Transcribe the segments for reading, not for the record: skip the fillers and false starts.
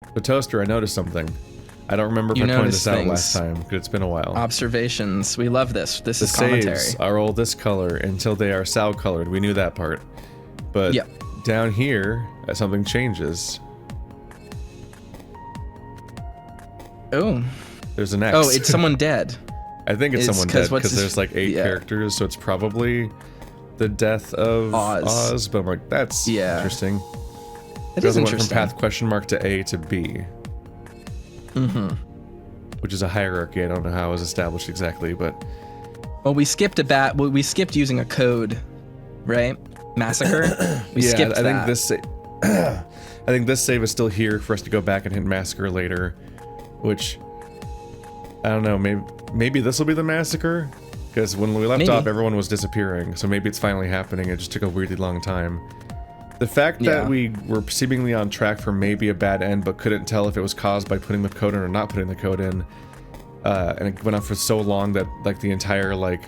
The toaster, I noticed something. I don't remember if I pointed this out last time, because it's been a while. Observations. We love this. This is commentary. The saves are all this color until they are Sal colored. We knew that part. But down here, something changes. Oh. There's an X. Oh, it's someone dead. I think it's someone dead because there's like 8 characters, so it's probably the death of Oz. But I'm like, that's interesting. It is interesting. Went from path question mark to A to B. Mm-hmm. Which is a hierarchy. I don't know how it was established exactly, but... Well, we skipped we skipped using a code, right? Massacre? We skipped that. I think this save is still here for us to go back and hit massacre later, which... I don't know, maybe this will be the massacre? Because when we left off, everyone was disappearing, so maybe it's finally happening. It just took a weirdly long time. The fact that we were seemingly on track for maybe a bad end, but couldn't tell if it was caused by putting the code in or not putting the code in, and it went on for so long that like the entire like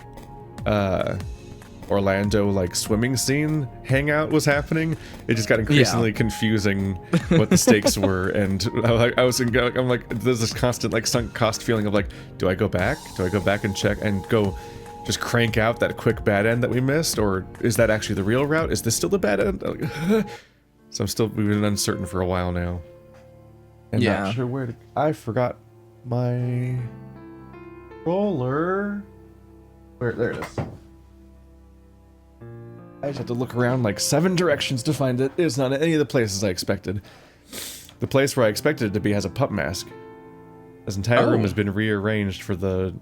Orlando like swimming scene hangout was happening. It just got increasingly confusing what the stakes were, and I'm like, there's this constant like sunk cost feeling of like, do I go back? Do I go back and check and go? Just crank out that quick bad end that we missed, or is that actually the real route? Is this still the bad end? So we've been uncertain for a while now. And not sure where to... I forgot my roller. There it is. I just had to look around like 7 directions to find it. It's not any of the places I expected. The place where I expected it to be has a pup mask. This entire room has been rearranged for the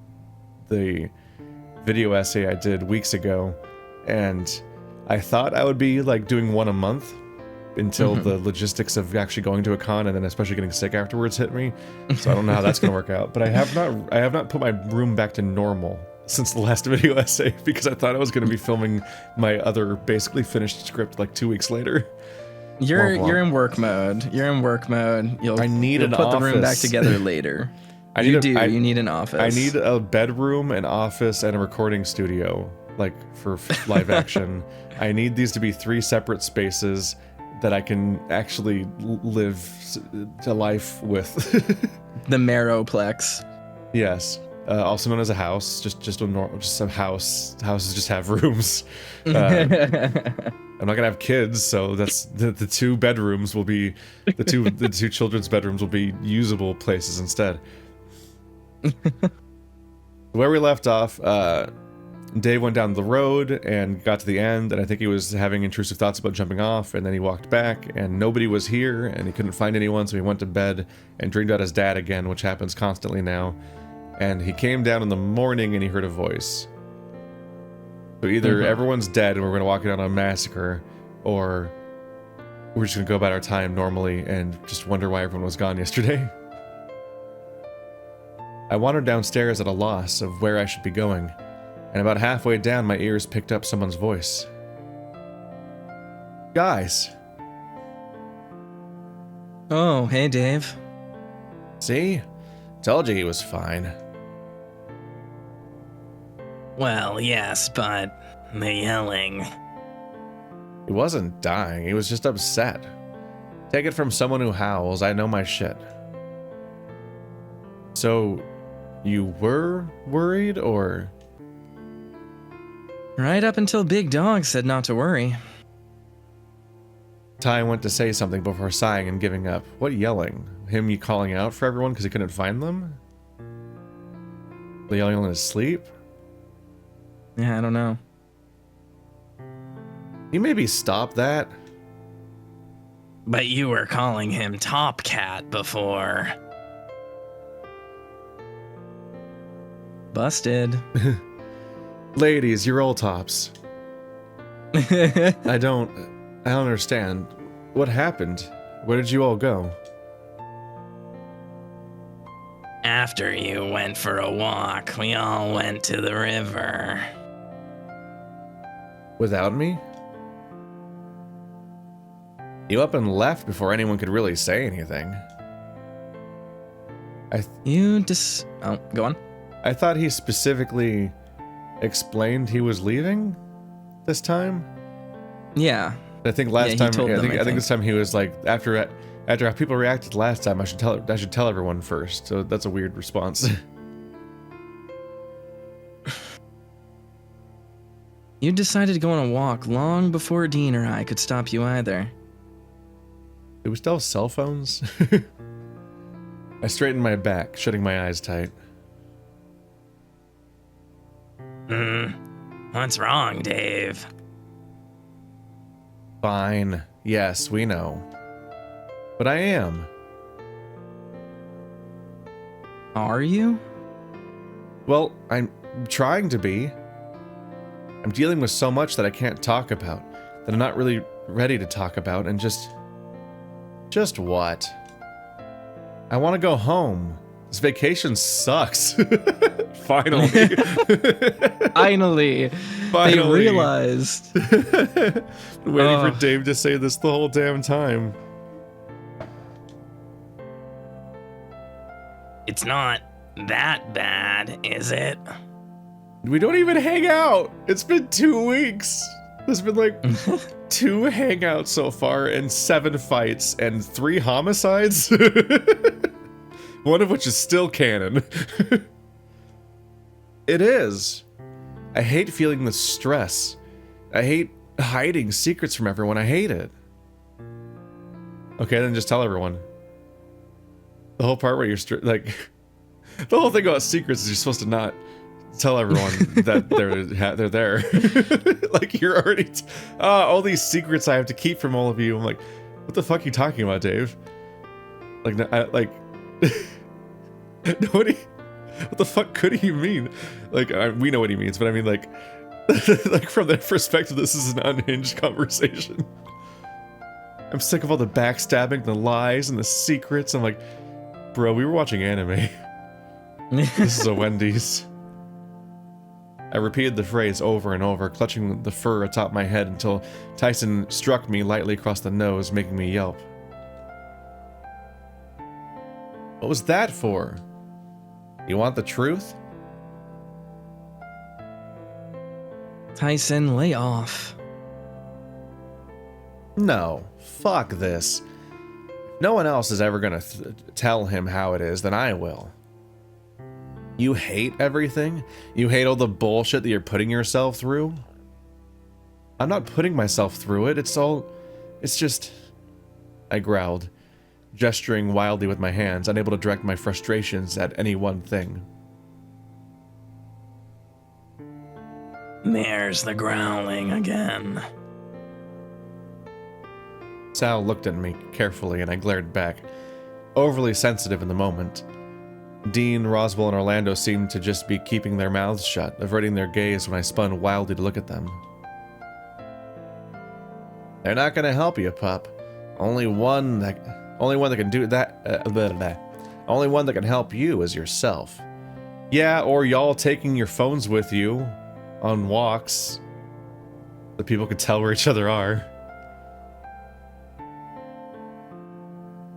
video essay I did weeks ago, and I thought I would be like doing one a month until the logistics of actually going to a con and then especially getting sick afterwards hit me. So I don't know how that's gonna work out. But I have not put my room back to normal since the last video essay because I thought I was gonna be filming my other basically finished script like 2 weeks later. You're in work mode. You're in work mode. You'll put the room back together later. You need an office. I need a bedroom, an office, and a recording studio, like, for live action. I need these to be 3 separate spaces that I can actually live a life with. The Marrowplex. Yes. Also known as a house. Just a house. Houses just have rooms. I'm not gonna have kids, so that's the 2 bedrooms will be the two children's bedrooms will be usable places instead. Where we left off, Dave went down the road and got to the end, and I think he was having intrusive thoughts about jumping off, and then he walked back and nobody was here and he couldn't find anyone, so he went to bed and dreamed about his dad again, which happens constantly now. And he came down in the morning and he heard a voice. So either everyone's dead and we're gonna walk out on a massacre, or we're just gonna go about our time normally and just wonder why everyone was gone yesterday. I wandered downstairs at a loss of where I should be going, and about halfway down my ears picked up someone's voice. Guys. Oh, hey Dave. See? Told you he was fine. Well, yes, but the yelling... He wasn't dying, he was just upset. Take it from someone who howls, I know my shit. So... you were worried, or? Right up until Big Dog said not to worry. Ty went to say something before sighing and giving up. What yelling? Him calling out for everyone because he couldn't find them? The yelling in his sleep? Yeah, I don't know. You maybe stop that? But you were calling him Top Cat before. Busted. Ladies, you're all tops. I don't understand. What happened? Where did you all go? After you went for a walk, we all went to the river. Without me? You up and left before anyone could really say anything. Oh, go on. I thought he specifically explained he was leaving this time. Yeah. I think last time, I think this time he was like, after After how people reacted last time, I should tell everyone first. So that's a weird response. You decided to go on a walk long before Dean or I could stop you either. Do we still have cell phones? I straightened my back, shutting my eyes tight. What's wrong, Dave? Fine. Yes, we know. But I am. Are you? Well, I'm trying to be. I'm dealing with so much that I can't talk about, that I'm not really ready to talk about, and just what? I want to go home. This vacation sucks. Finally. Finally. They realized. Waiting for Dave to say this the whole damn time. It's not that bad, is it? We don't even hang out. It's been 2 weeks. There's been like 2 hangouts so far and 7 fights and 3 homicides. One of which is still canon. It is. I hate feeling the stress. I hate hiding secrets from everyone. I hate it. Okay, then just tell everyone. The whole part where you're like, the whole thing about secrets is you're supposed to not tell everyone that they're there. Like you're already all these secrets I have to keep from all of you. I'm like, what the fuck are you talking about, Dave? Like, nobody. What the fuck could he mean? Like, we know what he means, but I mean, like, like from their perspective, this is an unhinged conversation. I'm sick of all the backstabbing, the lies, and the secrets. I'm like, bro, we were watching anime. This is a Wendy's. I repeated the phrase over and over, clutching the fur atop my head until Tyson struck me lightly across the nose, making me yelp. What was that for? You want the truth? Tyson, lay off. No, fuck this. If no one else is ever gonna tell him how it is, then I will. You hate everything? You hate all the bullshit that you're putting yourself through? I'm not putting myself through it, it's just... I growled, gesturing wildly with my hands, unable to direct my frustrations at any one thing. There's the growling again. Sal looked at me carefully and I glared back, overly sensitive in the moment. Dean, Roswell, and Orlando seemed to just be keeping their mouths shut, averting their gaze when I spun wildly to look at them. They're not gonna help you, pup. Only one that can do that. Only one that can help you is yourself. Yeah, or y'all taking your phones with you on walks so people could tell where each other are.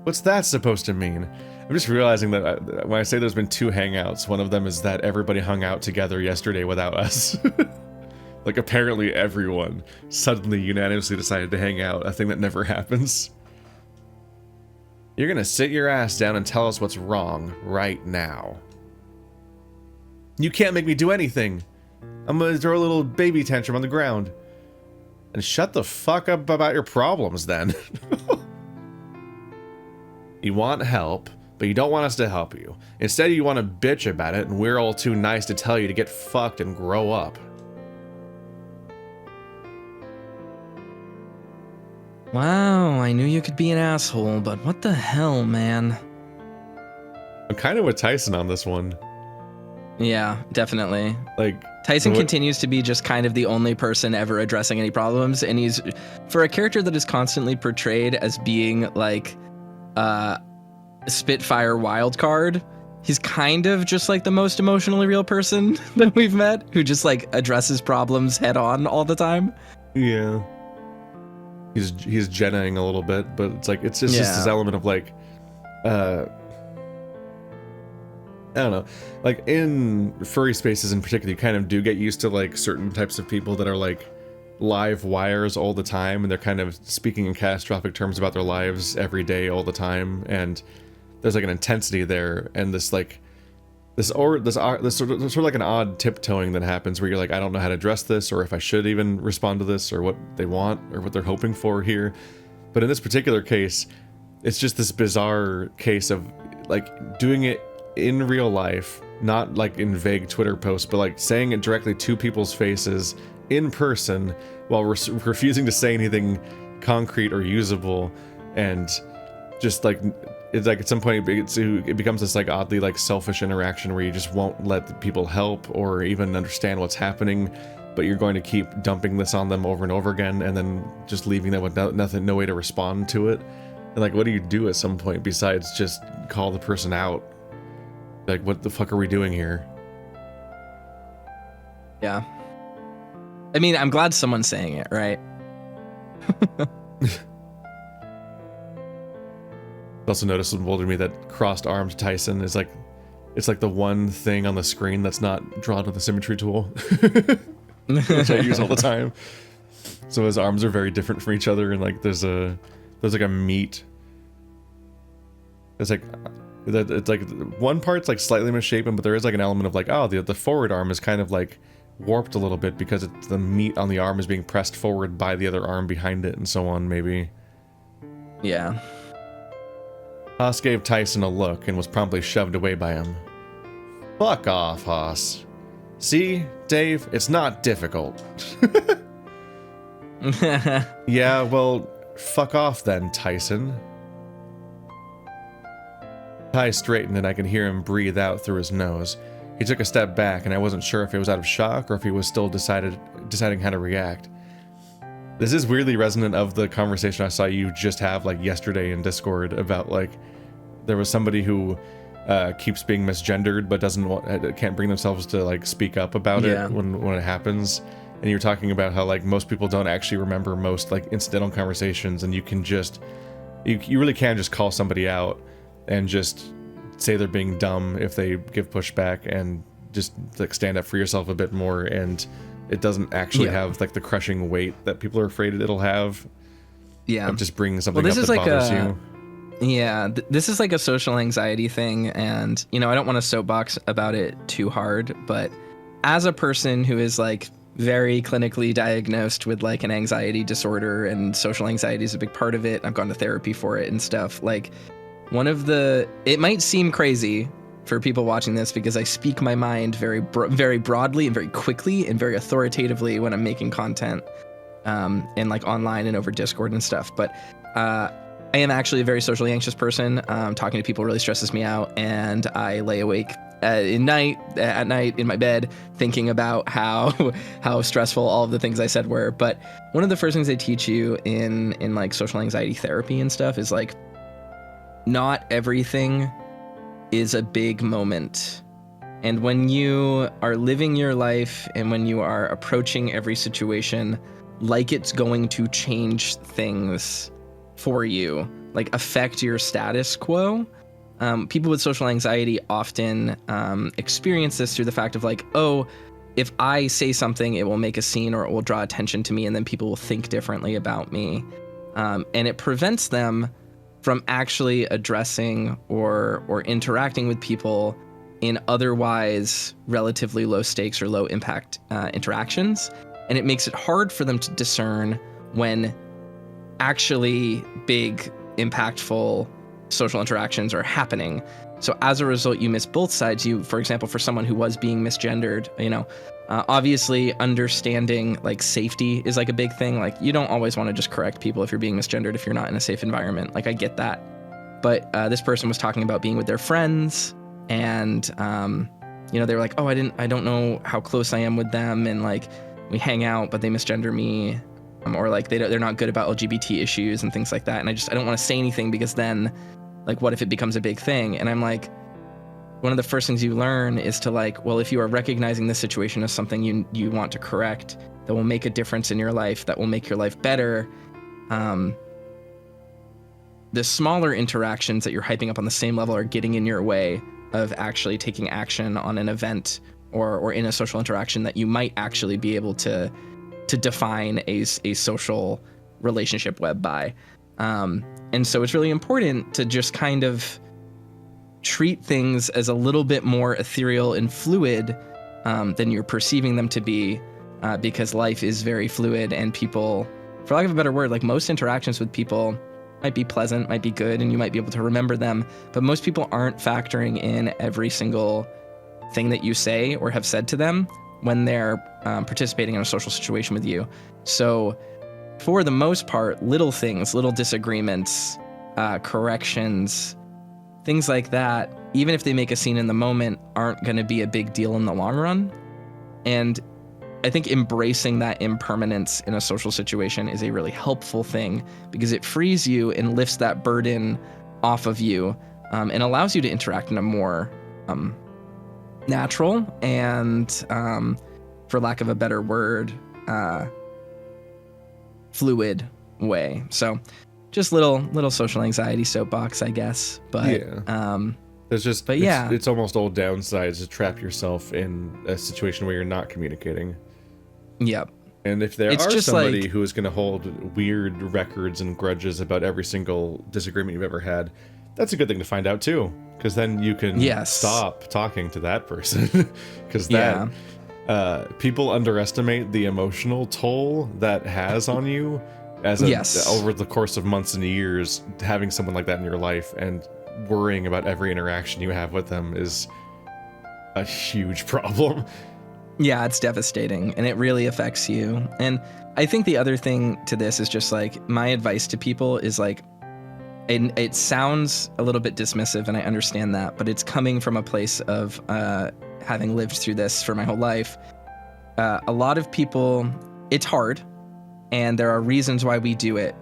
What's that supposed to mean? I'm just realizing that when I say there's been 2 hangouts, one of them is that everybody hung out together yesterday without us. Like, apparently everyone suddenly unanimously decided to hang out, a thing that never happens. You're gonna sit your ass down and tell us what's wrong right now. You can't make me do anything. I'm gonna throw a little baby tantrum on the ground. And shut the fuck up about your problems, then. You want help, but you don't want us to help you. Instead, you want to bitch about it, and we're all too nice to tell you to get fucked and grow up. Wow, I knew you could be an asshole, but what the hell, man? I'm kind of with Tyson on this one. Yeah, definitely. Like, Tyson continues to be just kind of the only person ever addressing any problems, and he's, for a character that is constantly portrayed as being like Spitfire wildcard, he's kind of just like the most emotionally real person that we've met, who just like addresses problems head on all the time. Yeah. He's Jennaing a little bit, but it's like it's just this element of like I don't know, like in furry spaces in particular, you kind of do get used to like certain types of people that are like live wires all the time, and they're kind of speaking in catastrophic terms about their lives every day, all the time, and there's like an intensity there, and this like this sort of like an odd tiptoeing that happens where you're like, I don't know how to address this, or if I should even respond to this, or what they want, or what they're hoping for here. But in this particular case, it's just this bizarre case of like doing it in real life, not like in vague Twitter posts, but like saying it directly to people's faces in person while refusing to say anything concrete or usable, and just like it's like at some point it becomes this like oddly like selfish interaction where you just won't let the people help or even understand what's happening, but you're going to keep dumping this on them over and over again, and then just leaving them with no way to respond to it. And like, what do you do at some point besides just call the person out? Like, what the fuck are we doing here? Yeah. I mean, I'm glad someone's saying it, right? Also noticeable to me that crossed arms Tyson is like, it's like the one thing on the screen that's not drawn with the symmetry tool, which I use all the time. So his arms are very different from each other, and like there's like a meat. It's like one part's like slightly misshapen, but there is like an element of like, oh, the forward arm is kind of like warped a little bit because the meat on the arm is being pressed forward by the other arm behind it, and so on, maybe. Yeah. Haas gave Tyson a look and was promptly shoved away by him. Fuck off, Haas. See, Dave, it's not difficult. Yeah, well, fuck off then, Tyson. Ty straightened and I could hear him breathe out through his nose. He took a step back, and I wasn't sure if he was out of shock or if he was still deciding how to react. This is weirdly resonant of the conversation I saw you just have like yesterday in Discord about like there was somebody who keeps being misgendered but can't bring themselves to like speak up about it when it happens. And you're talking about how like most people don't actually remember most like incidental conversations, and you can just you really can just call somebody out and just say they're being dumb if they give pushback, and just like stand up for yourself a bit more, and it doesn't actually have like the crushing weight that people are afraid it'll have. Yeah. Of just bringing something Well, up this that is like bothers you. Yeah, this is like a social anxiety thing, and you know, I don't want to soapbox about it too hard, but as a person who is like very clinically diagnosed with like an anxiety disorder, and social anxiety is a big part of it, I've gone to therapy for it and stuff, like it might seem crazy for people watching this because I speak my mind very broadly and very quickly and very authoritatively when I'm making content and like online and over Discord and stuff, but I am actually a very socially anxious person. Talking to people really stresses me out, and I lay awake at night in my bed thinking about how stressful all of the things I said were. But one of the first things they teach you in like social anxiety therapy and stuff is like, not everything is a big moment. And when you are living your life and when you are approaching every situation like it's going to change things for you, like affect your status quo, people with social anxiety often experience this through the fact of like, oh, if I say something, it will make a scene or it will draw attention to me, and then people will think differently about me. And it prevents them from actually addressing or interacting with people in otherwise relatively low stakes or low impact interactions. And it makes it hard for them to discern when actually big, impactful social interactions are happening. So as a result, you miss both sides. For example, for someone who was being misgendered, obviously understanding like safety is like a big thing. Like you don't always want to just correct people if you're being misgendered if you're not in a safe environment. Like I get that. But this person was talking about being with their friends, and they were like, oh, I don't know how close I am with them, and like we hang out, but they misgender me, or like they're not good about LGBT issues and things like that. And I don't want to say anything because then, like, what if it becomes a big thing? And I'm like, one of the first things you learn is to like, well, if you are recognizing this situation as something you want to correct, that will make a difference in your life, that will make your life better, the smaller interactions that you're hyping up on the same level are getting in your way of actually taking action on an event or in a social interaction that you might actually be able to to define a social relationship web by. And so it's really important to just kind of treat things as a little bit more ethereal and fluid than you're perceiving them to be, because life is very fluid, and people, for lack of a better word, like most interactions with people might be pleasant, might be good, and you might be able to remember them, but most people aren't factoring in every single thing that you say or have said to them when they're participating in a social situation with you. So for the most part, little things, little disagreements, corrections, things like that, even if they make a scene in the moment, aren't going to be a big deal in the long run. And I think embracing that impermanence in a social situation is a really helpful thing, because it frees you and lifts that burden off of you, and allows you to interact in a more natural and, for lack of a better word, fluid way. So just little social anxiety soapbox, I guess. But there's just, but yeah, it's almost all downsides to trap yourself in a situation where you're not communicating. Yep. And if there It's are just somebody like, who is going to hold weird records and grudges about every single disagreement you've ever had, that's a good thing to find out too, because then you can stop talking to that person. Because that people underestimate the emotional toll that has on you as over the course of months and years. Having someone like that in your life and worrying about every interaction you have with them is a huge problem. Yeah, it's devastating, and it really affects you. And I think the other thing to this is just like, my advice to people is like, and it sounds a little bit dismissive, and I understand that, but it's coming from a place of having lived through this for my whole life. A lot of people, it's hard, and there are reasons why we do it.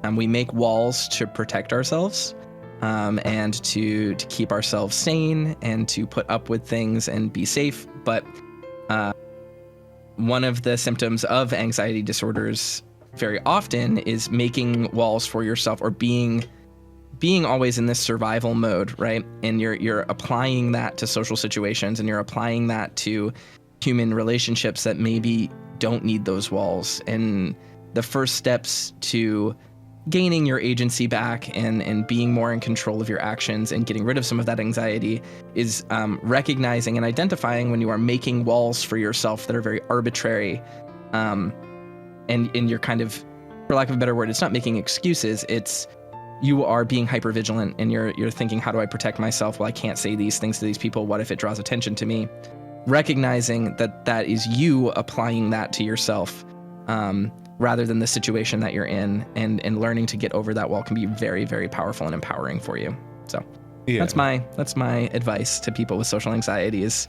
We make walls to protect ourselves, and to keep ourselves sane, and to put up with things and be safe. But one of the symptoms of anxiety disorders very often is making walls for yourself, or being always in this survival mode, right? And you're applying that to social situations, and you're applying that to human relationships that maybe don't need those walls. And the first steps to gaining your agency back and being more in control of your actions and getting rid of some of that anxiety is recognizing and identifying when you are making walls for yourself that are very arbitrary, and you're kind of, for lack of a better word, it's not making excuses, it's you are being hypervigilant, and you're thinking, how do I protect myself? Well, I can't say these things to these people. What if it draws attention to me? Recognizing that is you applying that to yourself, rather than the situation that you're in, and learning to get over that wall can be very, very powerful and empowering for you. So that's my advice to people with social anxiety is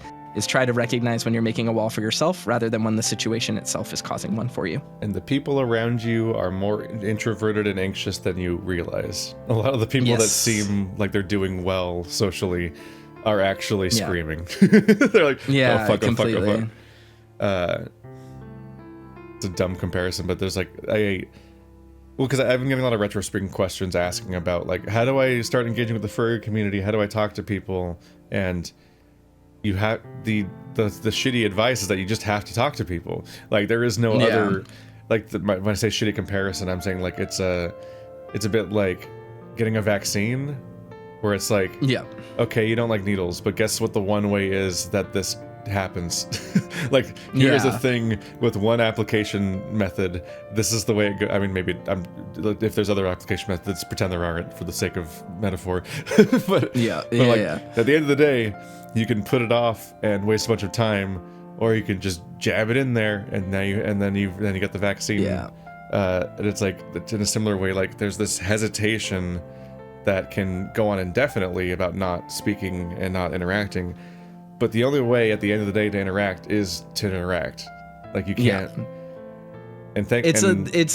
try to recognize when you're making a wall for yourself, rather than when the situation itself is causing one for you. And the people around you are more introverted and anxious than you realize. A lot of the people that seem like they're doing well socially are actually screaming. They're like, oh, fuck, completely. Oh, fuck, oh, fuck. It's a dumb comparison, but there's like, because I've been getting a lot of retro spring questions asking about, like, how do I start engaging with the furry community? How do I talk to people? And you have the shitty advice is that you just have to talk to people. Like, there is no other, like, when I say shitty comparison, I'm saying like it's a bit like getting a vaccine, where it's like, okay, you don't like needles, but guess what the one way is that this happens. Like, here's a thing with one application method, this is the way it goes. I mean, maybe if there's other application methods, pretend there aren't for the sake of metaphor. but at the end of the day, you can put it off and waste a bunch of time, or you can just jab it in there, and then you get the vaccine. And it's like, in a similar way, like, there's this hesitation that can go on indefinitely about not speaking and not interacting. But the only way at the end of the day to interact is to interact. Like, you can't. And it's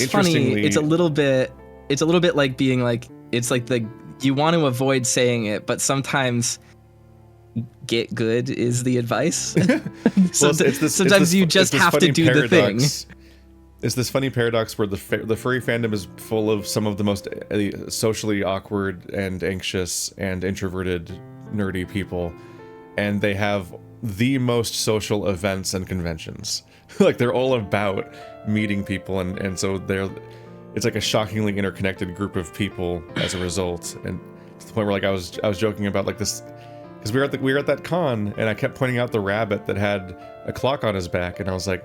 funny. It's a little bit like being like, it's like you want to avoid saying it, but sometimes get good is the advice. Sometimes you just have to do the thing. It's this funny paradox where the furry fandom is full of some of the most socially awkward and anxious and introverted, nerdy people. and they have the most social events and conventions. Like, they're all about meeting people, and so it's like a shockingly interconnected group of people as a result. And to the point where, like, I was joking about, like, this, because we were at that con, and I kept pointing out the rabbit that had a clock on his back, and I was like,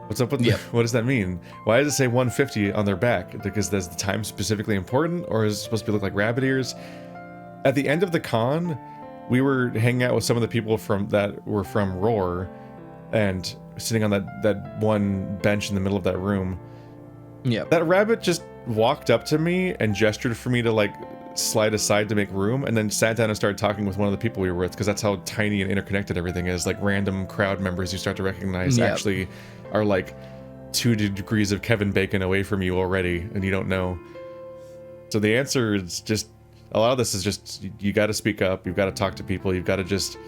what's up with what does that mean? Why does it say 150 on their back? Because is the time specifically important, or is it supposed to look like rabbit ears? At the end of the con, we were hanging out with some of the people that were from Roar, and sitting on that one bench in the middle of that room. Yeah. That rabbit just walked up to me and gestured for me to, like, slide aside to make room, and then sat down and started talking with one of the people we were with, because that's how tiny and interconnected everything is. Like, random crowd members you start to recognize actually are like 2 degrees of Kevin Bacon away from you already, and you don't know. So the answer is just, a lot of this is just, you got to speak up, you've got to talk to people, you've got to just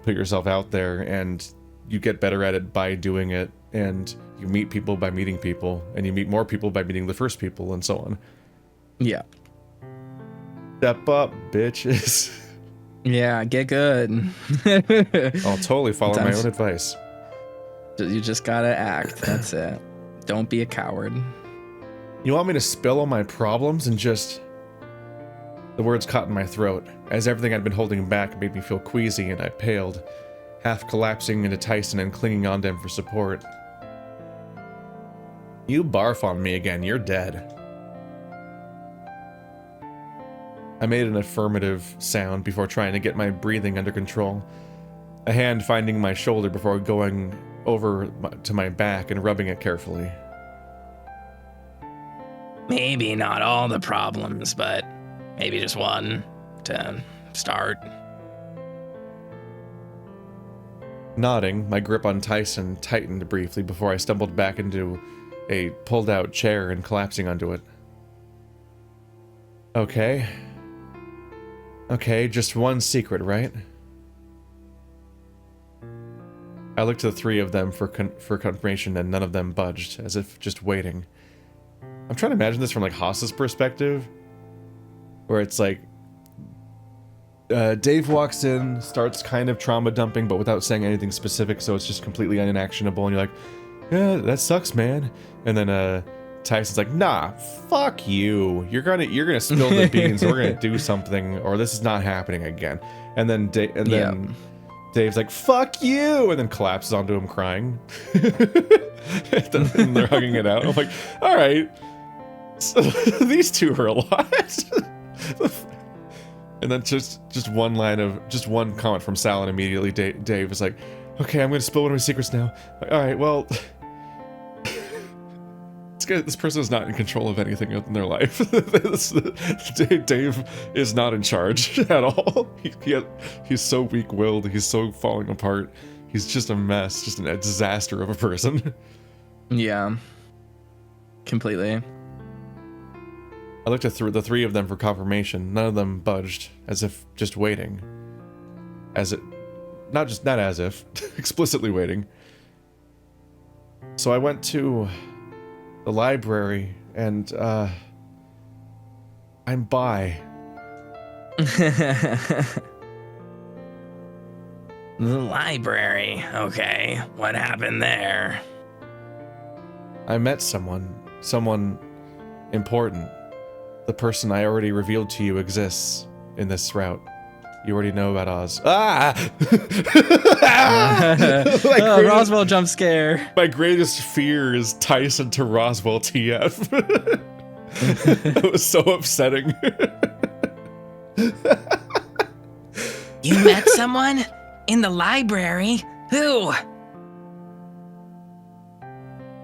put yourself out there, and you get better at it by doing it, and you meet people by meeting people, and you meet more people by meeting the first people, and so on. Yeah. Step up, bitches. Yeah, get good. I'll totally follow my own advice. You just gotta act. That's it. Don't be a coward. You want me to spill all my problems and just... The words caught in my throat, as everything I'd been holding back made me feel queasy, and I paled, half collapsing into Tyson and clinging onto him for support. You barf on me again, you're dead. I made an affirmative sound before trying to get my breathing under control, a hand finding my shoulder before going over to my back and rubbing it carefully. Maybe not all the problems, but maybe just one to start. Nodding, my grip on Tyson tightened briefly before I stumbled back into a pulled-out chair and collapsing onto it. Okay, just one secret, right? I looked to the 3 of them for confirmation, and none of them budged, as if just waiting. I'm trying to imagine this from, like, Haas's perspective, where it's like, Dave walks in, starts kind of trauma dumping, but without saying anything specific, so it's just completely unactionable, and you're like, yeah, that sucks, man. And then Tyson's like, nah, fuck you. You're gonna spill the beans, and we're gonna do something, or this is not happening again. And then Dave's like, fuck you, and then collapses onto him crying. And they're hugging it out. I'm like, all right, so these two are a lot. And then just one comment from Sal, and immediately Dave is like, okay, I'm gonna spill one of my secrets now. Like, all right, well, this person is not in control of anything in their life. Dave is not in charge at all. He's so weak-willed. He's so falling apart. He's just a mess, just a disaster of a person. Yeah, completely. I looked at the 3 of them for confirmation. None of them budged, as if just waiting. Not as if, explicitly waiting. So I went to the library, and I'm bi. The library. Okay, what happened there? I met someone important. The person I already revealed to you exists in this route. You already know about Oz. Roswell jump scare. My greatest fear is Tyson to Roswell TF. That was so upsetting. You met someone? In the library? Who?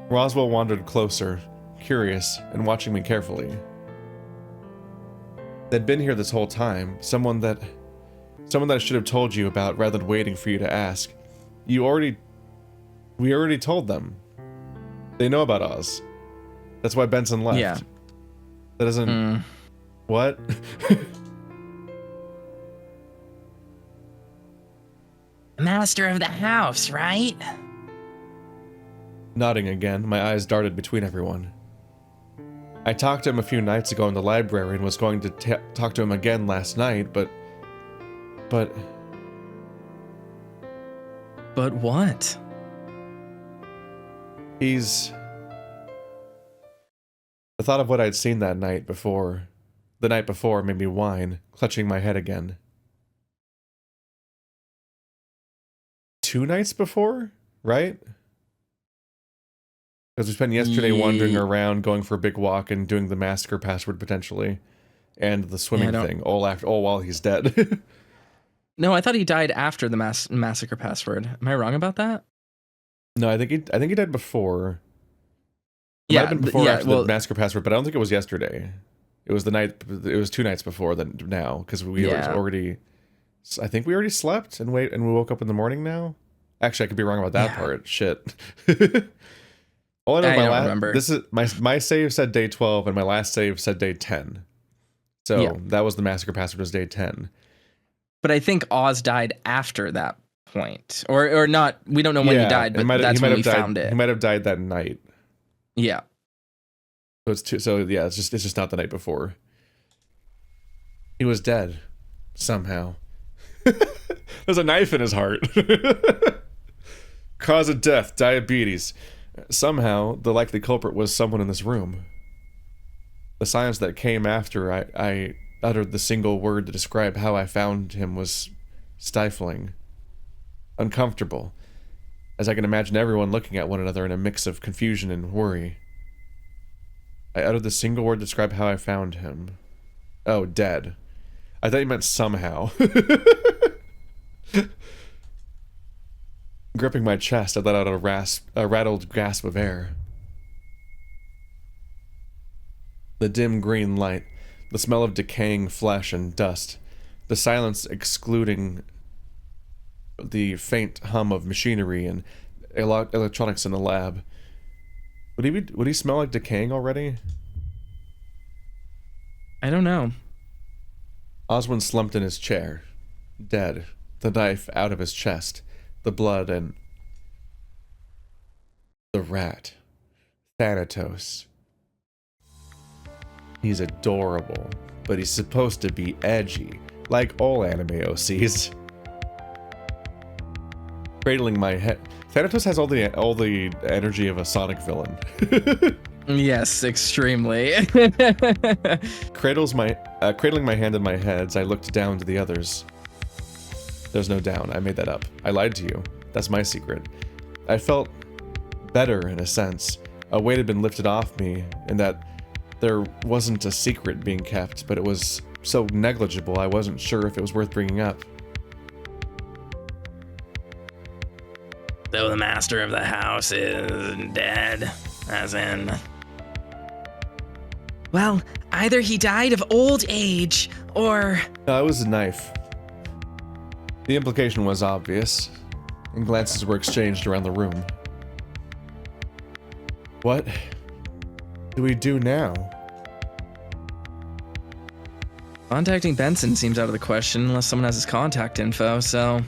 Roswell wandered closer, curious, and watching me carefully. They'd been here this whole time, someone that I should have told you about rather than waiting for you to ask. We already told them. They know about Oz. That's why Benson left. Yeah. That doesn't... What? Master of the house, right? Nodding again, my eyes darted between everyone. I talked to him a few nights ago in the library and was going to talk to him again last night, but But what? The thought of what I'd seen the night before made me whine, clutching my head again. 2 nights before, right? Because we spent yesterday wandering around, going for a big walk, and doing the massacre password potentially, and the swimming thing, all while he's dead. No, I thought he died after the massacre password. Am I wrong about that? No, I think he died before. It Yeah, might have been before after the massacre password, but I don't think it was yesterday. It was the night. It was 2 nights before than now, because we already. I think we already slept and we woke up in the morning now. Actually, I could be wrong about that part. Shit. All I know, I don't remember. This is my save said day 12, and my last save said day 10. So that was the massacre password, was day 10. But I think Oz died after that point, or not. We don't know when he died, but that's when we found it. He might have died that night. Yeah. So it's just not the night before. He was dead somehow. There's a knife in his heart. Cause of death, diabetes. Somehow, the likely culprit was someone in this room. The silence that came after I uttered the single word to describe how I found him was stifling, uncomfortable, as I can imagine everyone looking at one another in a mix of confusion and worry. I uttered the single word to describe how I found him. Oh, dead. I thought you meant somehow. Gripping my chest, I let out a rattled gasp of air. The dim green light, the smell of decaying flesh and dust, the silence excluding the faint hum of machinery and electronics in the lab. Would he smell like decaying already? I don't know. Oswin slumped in his chair, dead, the knife out of his chest, the blood and... the rat. Thanatos. He's adorable, but he's supposed to be edgy, like all anime OCs. Cradling my head... Thanatos has all the energy of a Sonic villain. Yes, extremely. Cradling my hand in my head as I looked down to the others. There's no down. I made that up. I lied to you. That's my secret. I felt better in a sense. A weight had been lifted off me, in that there wasn't a secret being kept, but it was so negligible I wasn't sure if it was worth bringing up. Though the master of the house is dead, as in... Well, either he died of old age, or... No, it was a knife. The implication was obvious, and glances were exchanged around the room. What do we do now? Contacting Benson seems out of the question unless someone has his contact info, so...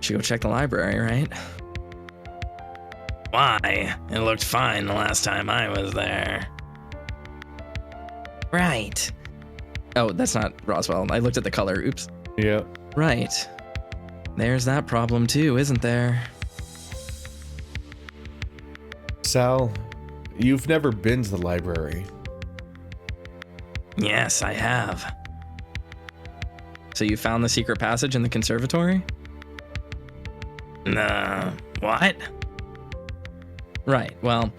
should go check the library, right? Why? It looked fine the last time I was there. right. Oh, that's not Roswell. I looked at the color. Oops. Yeah. Right. There's that problem too, isn't there? Sal, you've never been to the library. Yes, I have. So you found the secret passage in the conservatory? What? Right, well,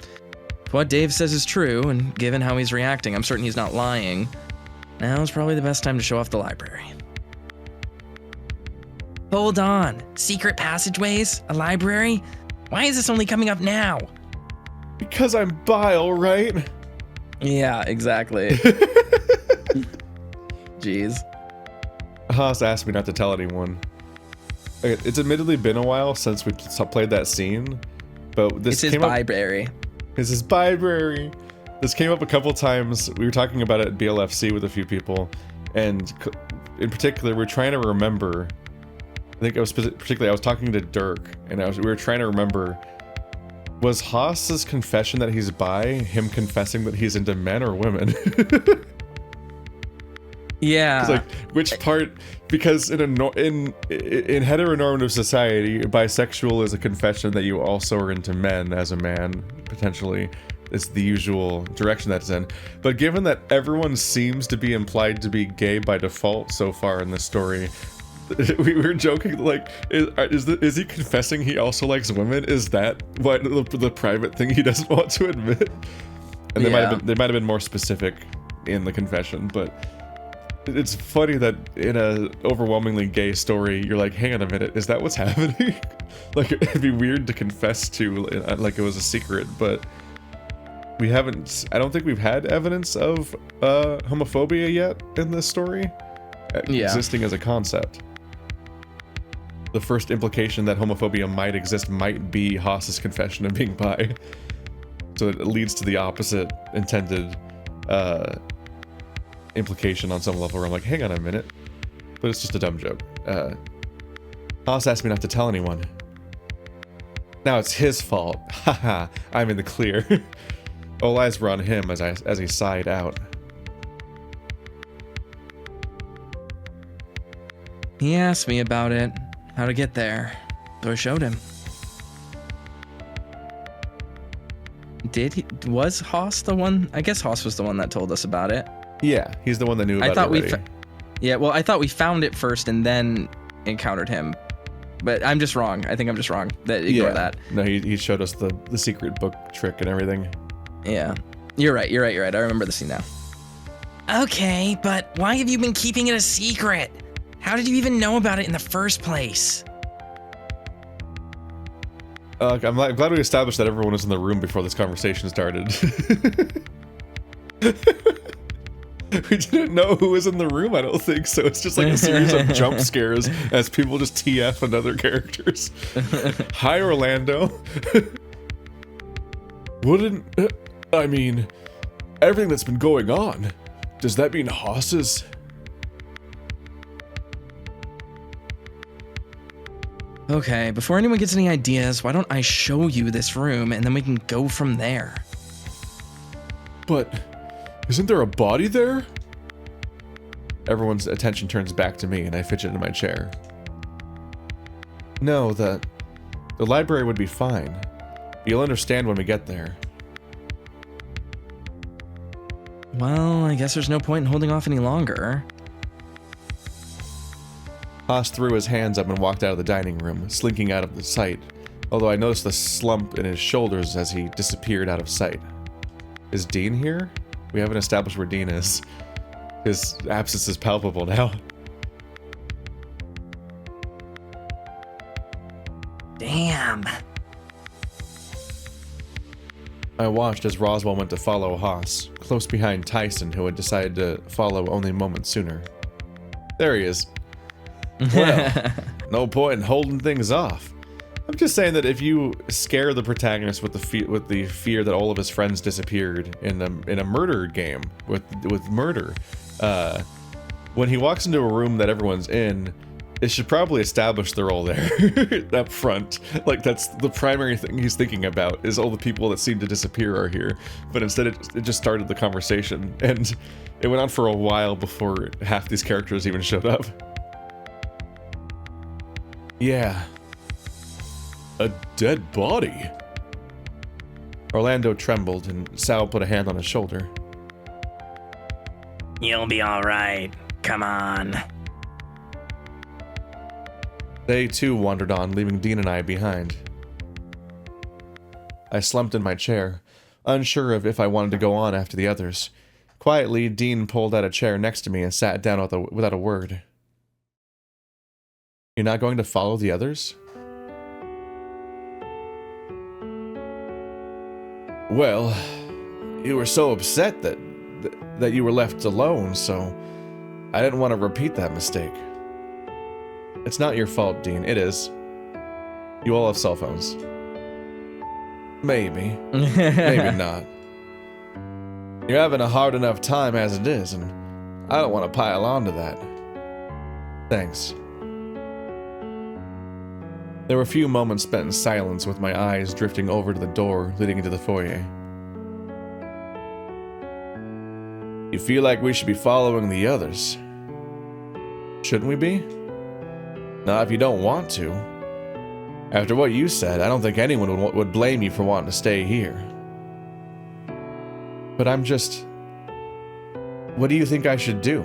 if what Dave says is true, and given how he's reacting, I'm certain he's not lying. Now's probably the best time to show off the library. Hold on. Secret passageways? A library? Why is this only coming up now? Because I'm bile, right? Yeah, exactly. Jeez. Haas asked me not to tell anyone. Okay, it's admittedly been a while since we played that scene, but this It's his library. It's his library. This came up a couple times. We were talking about it at BLFC with a few people, and in particular, we're trying to remember. I think I was talking to Dirk, and we were trying to remember. Was Haas's confession that he's bi him confessing that he's into men or women? Yeah. It's like, which part? Because in heteronormative society, bisexual is a confession that you also are into men as a man, potentially. It's the usual direction that's in. But given that everyone seems to be implied to be gay by default so far in this story, we were joking, like, is he confessing he also likes women? Is that what the private thing he doesn't want to admit? And they might have been more specific in the confession, but it's funny that in a overwhelmingly gay story, you're like, hang on a minute, is that what's happening? Like, it'd be weird to confess to, like it was a secret, but we haven't, I don't think we've had evidence of homophobia yet in this story, existing as a concept. The first implication that homophobia might exist might be Haas's confession of being bi. So it leads to the opposite intended implication on some level where I'm like, hang on a minute. But it's just a dumb joke. Haas asked me not to tell anyone. Now it's his fault. Haha, I'm in the clear. All eyes were on him as he sighed out. He asked me about it, how to get there, so I showed him. Was Haas the one? I guess Haas was the one that told us about it. Yeah, he's the one that knew about it already. I thought we found it first and then encountered him. But I'm just wrong. I think I'm just wrong. Ignore that. No, he showed us the secret book trick and everything. Yeah. You're right. I remember the scene now. Okay, but why have you been keeping it a secret? How did you even know about it in the first place? I'm glad we established that everyone was in the room before this conversation started. We didn't know who was in the room, I don't think, so it's just like a series of jump scares as people just TF on other characters. Hi, Orlando. I mean, everything that's been going on, does that mean Haas's? Okay, before anyone gets any ideas, why don't I show you this room and then we can go from there? But isn't there a body there? Everyone's attention turns back to me and I fidget in my chair. No, the library would be fine. You'll understand when we get there. Well, I guess there's no point in holding off any longer. Haas threw his hands up and walked out of the dining room, slinking out of the sight, although I noticed the slump in his shoulders as he disappeared out of sight. Is Dean here? We haven't established where Dean is. His absence is palpable now. Damn. I watched as Roswell went to follow Haas, close behind Tyson, who had decided to follow only moments sooner. There he is. Well, no point in holding things off. I'm just saying that if you scare the protagonist with the fear that all of his friends disappeared in a murder game with murder, when he walks into a room that everyone's in, it should probably establish they're all there up front. Like, that's the primary thing he's thinking about, is all the people that seem to disappear are here. But instead it just started the conversation, and it went on for a while before half these characters even showed up. Yeah. A dead body. Orlando trembled, and Sal put a hand on his shoulder. You'll be all right. Come on. They too wandered on, leaving Dean and I behind. I slumped in my chair, unsure of if I wanted to go on after the others. Quietly, Dean pulled out a chair next to me and sat down without a word. You're not going to follow the others? Well, you were so upset that you were left alone, so I didn't want to repeat that mistake. It's not your fault, Dean. It is. You all have cell phones. Maybe. Maybe not. You're having a hard enough time as it is, and I don't want to pile on to that. Thanks. There were a few moments spent in silence with my eyes drifting over to the door leading into the foyer. You feel like we should be following the others? Shouldn't we be? Nah, if you don't want to. After what you said, I don't think anyone would blame you for wanting to stay here. But I'm just... What do you think I should do?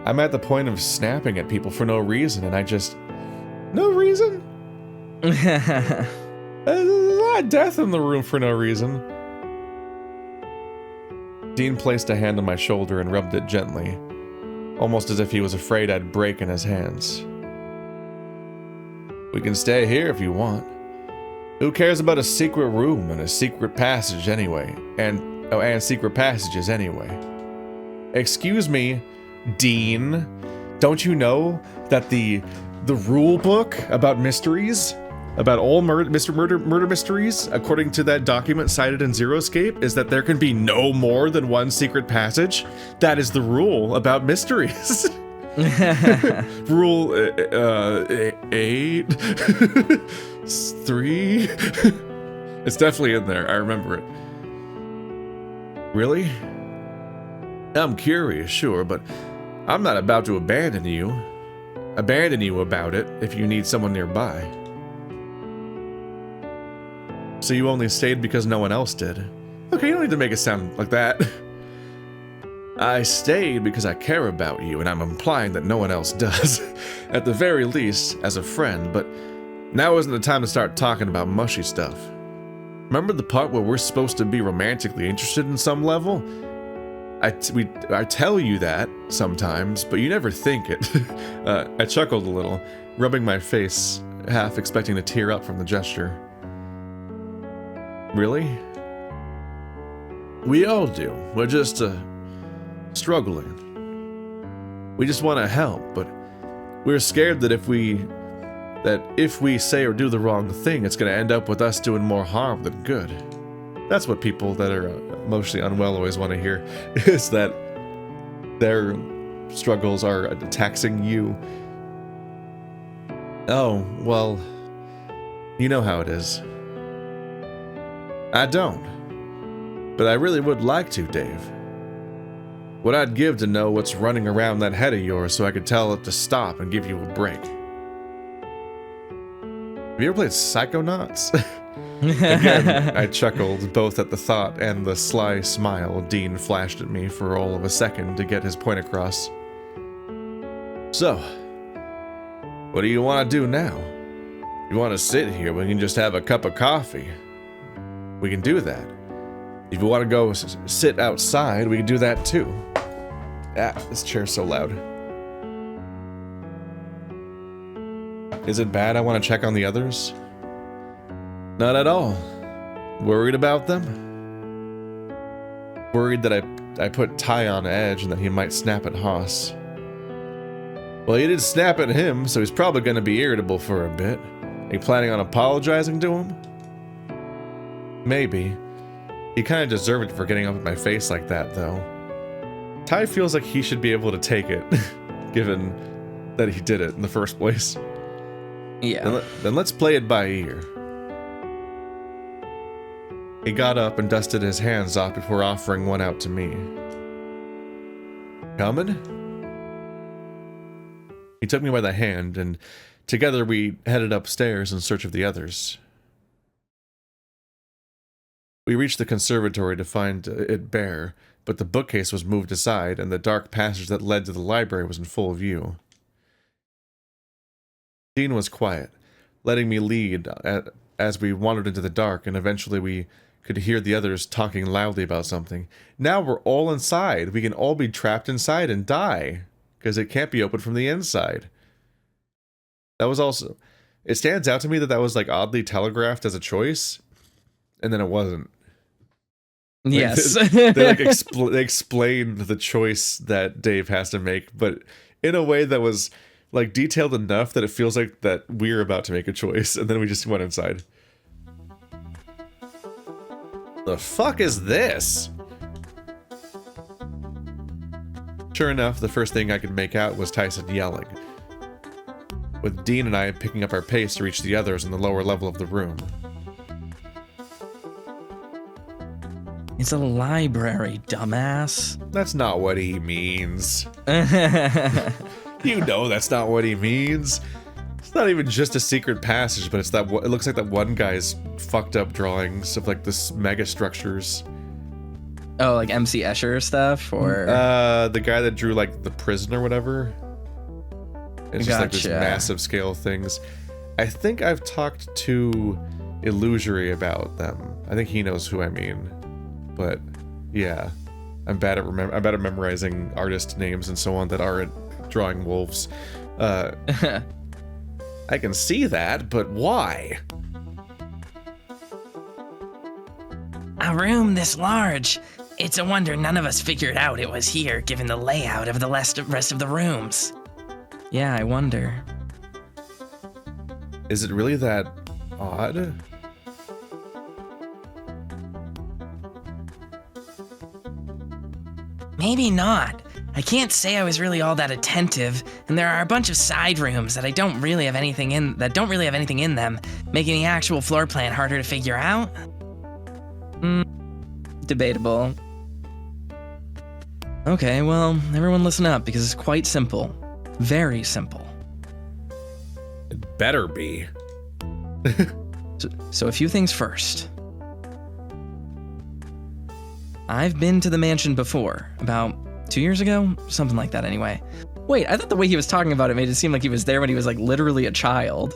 I'm at the point of snapping at people for no reason, and I just... No reason? There's a lot of death in the room for no reason. Dean placed a hand on my shoulder and rubbed it gently, almost as if he was afraid I'd break in his hands. We can stay here if you want. Who cares about a secret room and a secret passage anyway? And secret passages anyway. Excuse me, Dean. Don't you know that the rule book about mysteries, about all murder mysteries, according to that document cited in Zeroscape, is that there can be no more than one secret passage? That is the rule about mysteries. Rule 8 3. It's definitely in there. I remember it. Really? I'm curious, sure, but I'm not about to abandon you about it if you need someone nearby. So you only stayed because no one else did. Okay, you don't need to make it sound like that. I stayed because I care about you, and I'm implying that no one else does. At the very least, as a friend, but now isn't the time to start talking about mushy stuff. Remember the part where we're supposed to be romantically interested in some level? I tell you that sometimes, but you never think it. I chuckled a little, rubbing my face, half expecting to tear up from the gesture. Really? We all do. We're just, struggling. We just want to help, but we're scared that if we say or do the wrong thing, it's going to end up with us doing more harm than good. That's what people that are emotionally unwell always want to hear, is that their struggles are taxing you. Oh, well, you know how it is. I don't. But I really would like to, Dave. What I'd give to know what's running around that head of yours so I could tell it to stop and give you a break. Have you ever played Psychonauts? Again, I chuckled, both at the thought and the sly smile Dean flashed at me for all of a second to get his point across. So, what do you want to do now? You want to sit here, we can just have a cup of coffee. We can do that. If you want to go sit outside, we can do that too. Ah, this chair's so loud. Is it bad I want to check on the others? Not at all. Worried about them? Worried that I put Ty on edge and that he might snap at Haas. Well, he did snap at him, so he's probably going to be irritable for a bit. Are you planning on apologizing to him? Maybe. He kind of deserved it for getting up in my face like that, though. Ty feels like he should be able to take it, given that he did it in the first place. Yeah. Then let's play it by ear. He got up and dusted his hands off before offering one out to me. Coming? He took me by the hand, and together we headed upstairs in search of the others. We reached the conservatory to find it bare, but the bookcase was moved aside, and the dark passage that led to the library was in full view. Dean was quiet, letting me lead as we wandered into the dark, and eventually we could hear the others talking loudly about something. Now we're all inside. We can all be trapped inside and die, because it can't be opened from the inside. That was also... It stands out to me that was like oddly telegraphed as a choice, and then it wasn't. Yes. They explained the choice that Dave has to make, but in a way that was like detailed enough that it feels like that we're about to make a choice, and then we just went inside. The fuck is this? Sure enough, the first thing I could make out was Tyson yelling, with Dean and I picking up our pace to reach the others in the lower level of the room. It's a library, dumbass. That's not what he means. You know that's not what he means. It's not even just a secret passage, but it's that. It looks like that one guy's fucked up drawings of like this mega structures. Oh, like MC Escher stuff, or the guy that drew like the prison or whatever. It's just like this Gotcha. massive scale things. I think I've talked to Illusory about them. I think he knows who I mean. But yeah, I'm bad at memorizing artist names and so on that aren't drawing wolves. I can see that, but why? A room this large. It's a wonder none of us figured out it was here, given the layout of the rest of the rooms. yeah, I wonder. Is it really that odd? Maybe not. I can't say I was really all that attentive, and there are a bunch of side rooms that don't really have anything in them, making the actual floor plan harder to figure out. Debatable. Okay, well, everyone listen up, because it's quite simple. Very simple. It better be. So a few things first. I've been to the mansion before, about 2 years ago? Something like that anyway. Wait, I thought the way he was talking about it made it seem like he was there when he was like literally a child.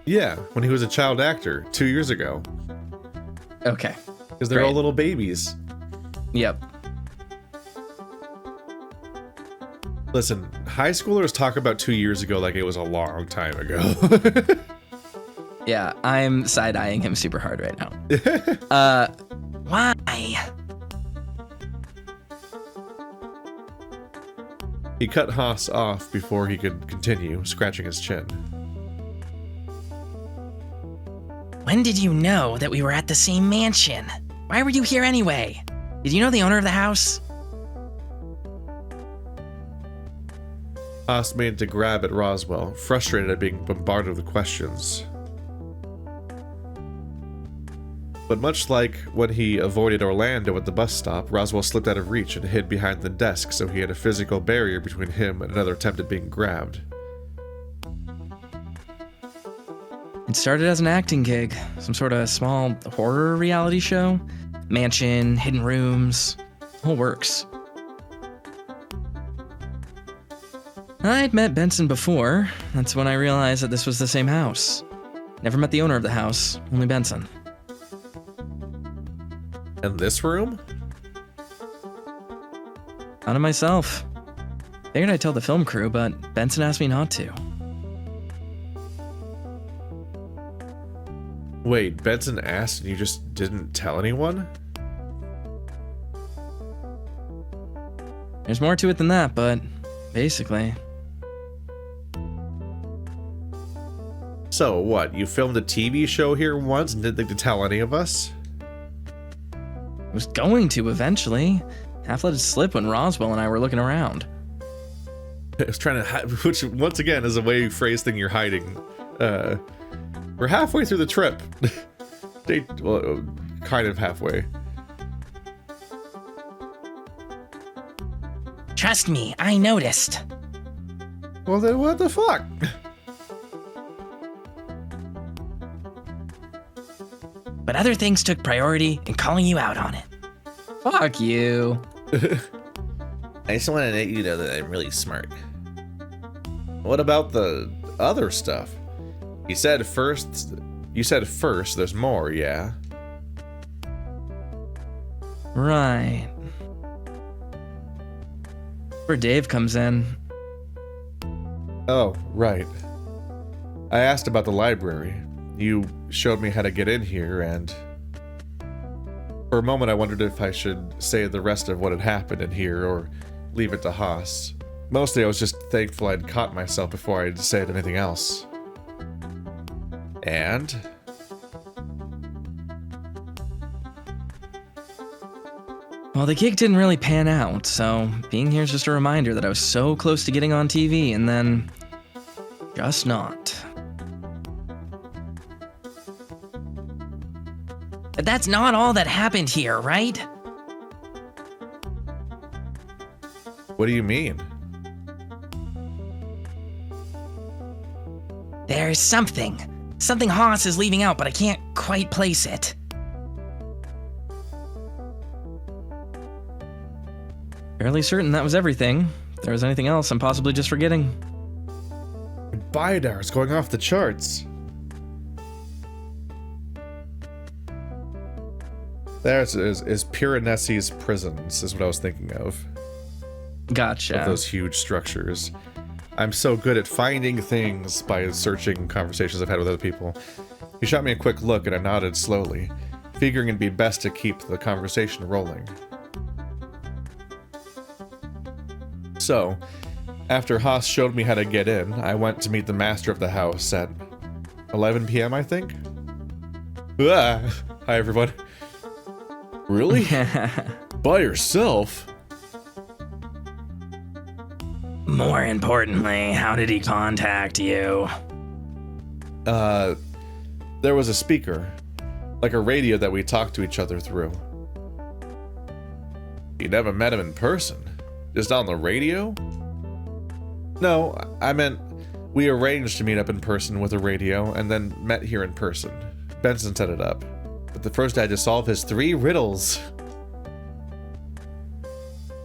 Yeah, when he was a child actor 2 years ago. Okay. Because they're all Great. little babies. Yep. Listen, high schoolers talk about 2 years ago like it was a long time ago. Yeah, I'm side-eyeing him super hard right now. Why? He cut Haas off before he could continue, scratching his chin. When did you know that we were at the same mansion? Why were you here anyway? Did you know the owner of the house? Haas made to grab at Roswell, frustrated at being bombarded with questions. But much like when he avoided Orlando at the bus stop, Roswell slipped out of reach and hid behind the desk so he had a physical barrier between him and another attempt at being grabbed. It started as an acting gig, some sort of small horror reality show. Mansion, hidden rooms, whole works. I'd met Benson before. That's when I realized that this was the same house. Never met the owner of the house, only Benson. And this room? Found it myself. Figured I'd tell the film crew, but Benson asked me not to. Wait, Benson asked and you just didn't tell anyone? There's more to it than that, but basically. So what, you filmed a TV show here once and didn't think to tell any of us? I was going to eventually. Half let it slip when Roswell and I were looking around. I was trying to hide, which once again is a way you phrase thing you're hiding. We're halfway through the trip. Well, kind of halfway. Trust me, I noticed. Well then what the fuck? But other things took priority in calling you out on it. Fuck you. I just want to let you know that I'm really smart. What about the other stuff? You said first there's more, yeah? Right. Where Dave comes in. Oh, right. I asked about the library. You showed me how to get in here, and for a moment I wondered if I should say the rest of what had happened in here or leave it to Haas. Mostly I was just thankful I'd caught myself before I'd said anything else. And? Well, the gig didn't really pan out, so being here is just a reminder that I was so close to getting on TV and then just not. But that's not all that happened here, right? What do you mean? There's something. Something Haas is leaving out, but I can't quite place it. Fairly certain that was everything. If there was anything else, I'm possibly just forgetting. Biodar's going off the charts. There's is Piranesi's prisons, is what I was thinking of. Gotcha. Of those huge structures. I'm so good at finding things by searching conversations I've had with other people. He shot me a quick look and I nodded slowly, figuring it'd be best to keep the conversation rolling. So, after Haas showed me how to get in, I went to meet the master of the house at 11 p.m., I think? Ah, hi, everyone. Really? By yourself? More importantly, how did he contact you? There was a speaker, like a radio that we talked to each other through. You never met him in person? Just on the radio? No, I meant we arranged to meet up in person with a radio and then met here in person. Benson set it up. But the first I had to solve his 3 riddles.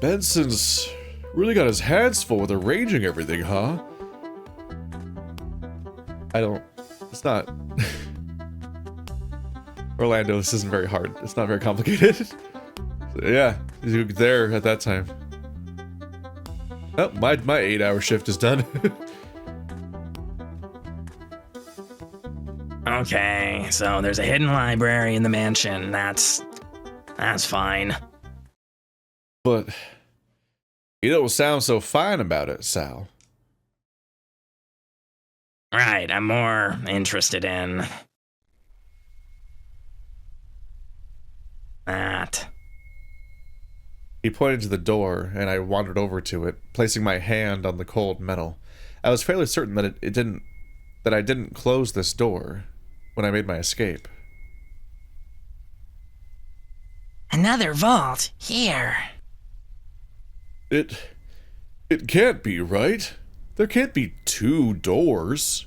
Benson's really got his hands full with arranging everything, huh? It's not... Orlando, this isn't very hard. It's not very complicated. So, yeah, you were there at that time. Oh, my 8-hour shift is done. Okay, so there's a hidden library in the mansion. That's fine. But you don't sound so fine about it, Sal. Right, I'm more interested in that. He pointed to the door, and I wandered over to it, placing my hand on the cold metal. I was fairly certain that I didn't close this door when I made my escape. Another vault. Here. It can't be, right? There can't be 2 doors.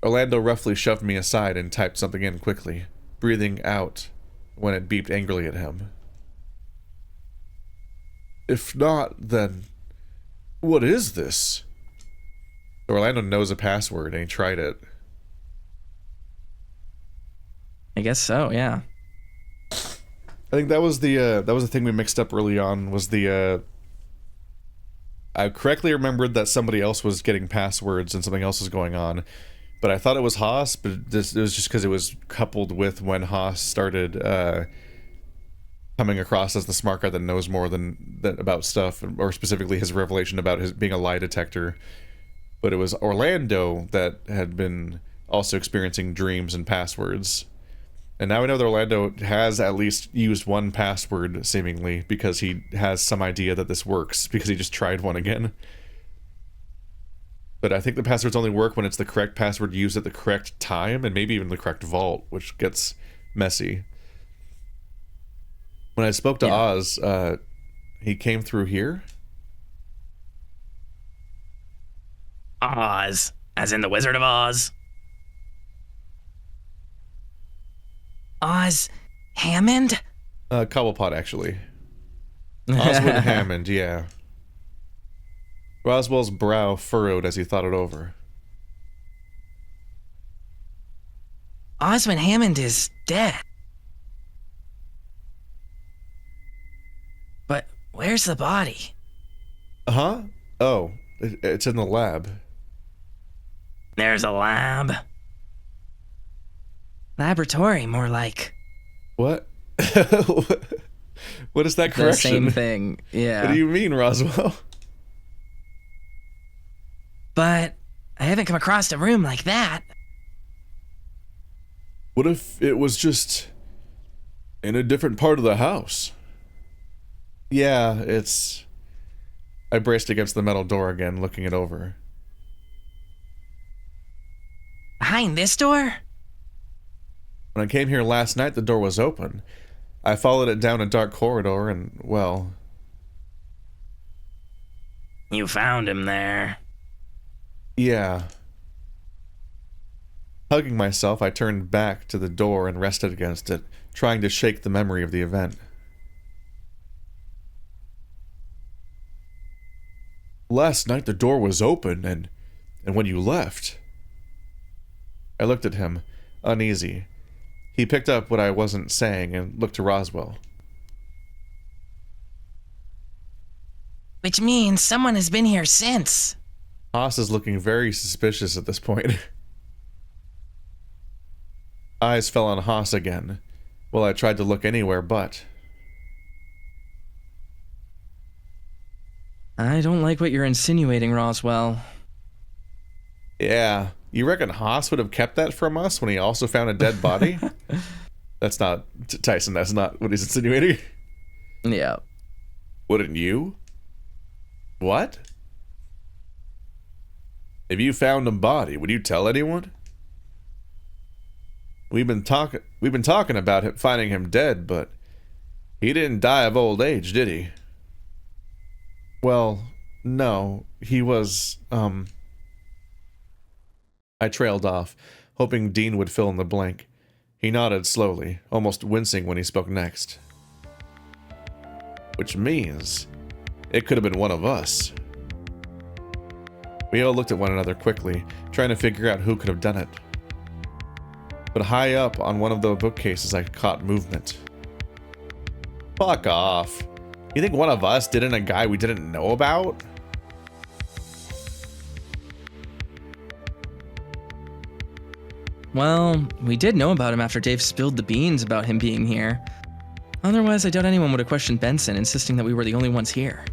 Orlando roughly shoved me aside and typed something in quickly, breathing out when it beeped angrily at him. If not, then what is this? Orlando knows a password and he tried it. I guess so, yeah. I think that was the thing we mixed up early on, was I correctly remembered that somebody else was getting passwords and something else was going on, but I thought it was Haas, but it was just because it was coupled with when Haas started coming across as the smart guy that knows more than about stuff, or specifically his revelation about his being a lie detector. But it was Orlando that had been also experiencing dreams and passwords. And now we know that Orlando has at least used one password, seemingly, because he has some idea that this works, because he just tried one again. But I think the passwords only work when it's the correct password used at the correct time, and maybe even the correct vault, which gets messy. When I spoke to Oz, he came through here? Oz, as in the Wizard of Oz. Oz Hammond? Cobblepot, actually. Oswald Hammond, yeah. Roswell's brow furrowed as he thought it over. Oswald Hammond is dead. But where's the body? Huh? Oh, it's in the lab. There's a lab. Laboratory, more like. What? What is that correction? The same thing, yeah. What do you mean, Roswell? But I haven't come across a room like that. What if it was just in a different part of the house? Yeah, it's... I braced against the metal door again, looking it over. Behind this door? When I came here last night, the door was open. I followed it down a dark corridor and, well... You found him there. Yeah. Hugging myself, I turned back to the door and rested against it, trying to shake the memory of the event. Last night the door was open, and when you left... I looked at him, uneasy. He picked up what I wasn't saying and looked to Roswell. Which means someone has been here since. Haas is looking very suspicious at this point. Eyes fell on Haas again. Well, I tried to look anywhere but. I don't like what you're insinuating, Roswell. Yeah, you reckon Haas would have kept that from us when he also found a dead body? That's not... Tyson, that's not what he's insinuating. Yeah. Wouldn't you? What? If you found a body, would you tell anyone? We've been talking about finding him dead, but he didn't die of old age, did he? Well, no, he was, I trailed off, hoping Dean would fill in the blank. He nodded slowly, almost wincing when he spoke next. Which means it could have been one of us. We all looked at one another quickly, trying to figure out who could have done it. But high up on one of the bookcases, I caught movement. Fuck off. You think one of us did in a guy we didn't know about? Well, we did know about him after Dave spilled the beans about him being here. Otherwise, I doubt anyone would have questioned Benson, insisting that we were the only ones here.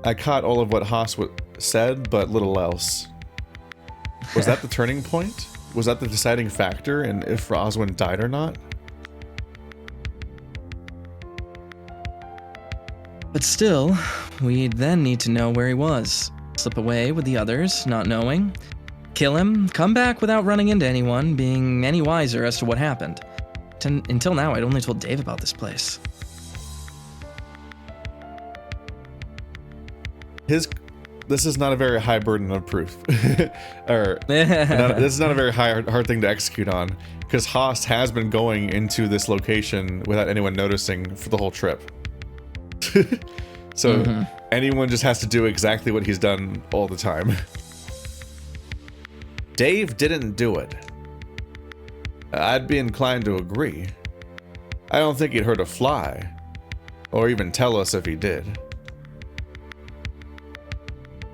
I caught all of what Haas said, but little else. Was that the turning point? Was that the deciding factor in if Roswin died or not? But still, we'd then need to know where he was. Slip away with the others, not knowing. Kill him, come back without running into anyone, being any wiser as to what happened. Until now, I'd only told Dave about this place. This is not a very high burden of proof. This is not a very hard thing to execute on, because Haas has been going into this location without anyone noticing for the whole trip. So anyone just has to do exactly what he's done all the time. Dave didn't do it. I'd be inclined to agree. I don't think he'd hurt a fly, or even tell us if he did.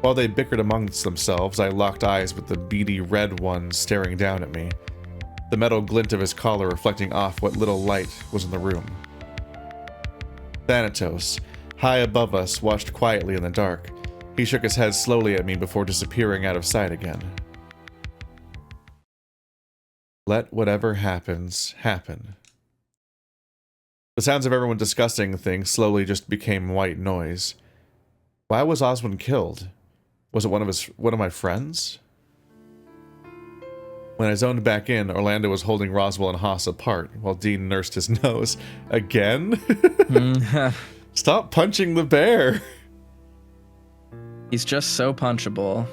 While they bickered amongst themselves, I locked eyes with the beady red one staring down at me, the metal glint of his collar reflecting off what little light was in the room. Thanatos, high above us, watched quietly in the dark. He shook his head slowly at me before disappearing out of sight again. Let whatever happens, happen. The sounds of everyone discussing things slowly just became white noise. Why was Oswin killed? Was it one of my friends? When I zoned back in, Orlando was holding Roswell and Haas apart, while Dean nursed his nose. Again? Stop punching the bear! He's just so punchable.